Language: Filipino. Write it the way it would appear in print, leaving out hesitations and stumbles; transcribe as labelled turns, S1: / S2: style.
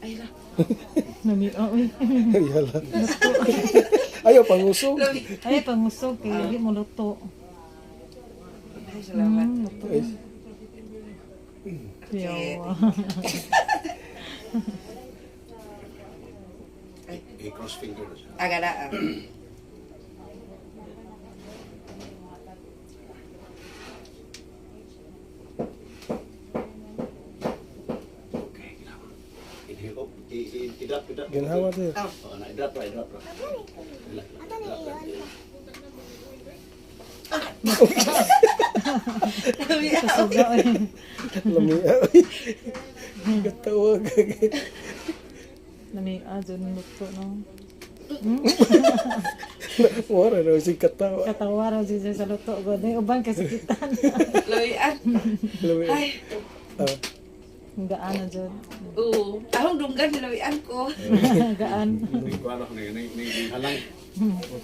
S1: Ay lah.
S2: Ay, hala. Ayaw, pangusog.
S3: Ay, pangusog kaya di mo luto.
S1: Ay, salamat.
S3: Luto.
S2: Ay,
S3: Yawa.
S4: I-cross finger na siya.
S1: Agada.
S4: Okay, ginawa. Inhale up. I-drop.
S2: ginawa tayo.
S4: Oh, na-drop ra. Drop.
S3: Kasuga eh.
S2: Lamia. Katawag.
S3: Nami dyan luto no.
S2: Wala na si katawa.
S3: Katawa raw siya sa luto. Gano'y ubang kasikitan.
S1: Lawian.
S2: Lamia.
S1: Ay.
S2: Ah,
S3: Ang gaan na dyan.
S1: Oo. Ahong dunggan lawian ko.
S3: Gaan.
S4: Ni kuha na ko ni halang.
S2: okay.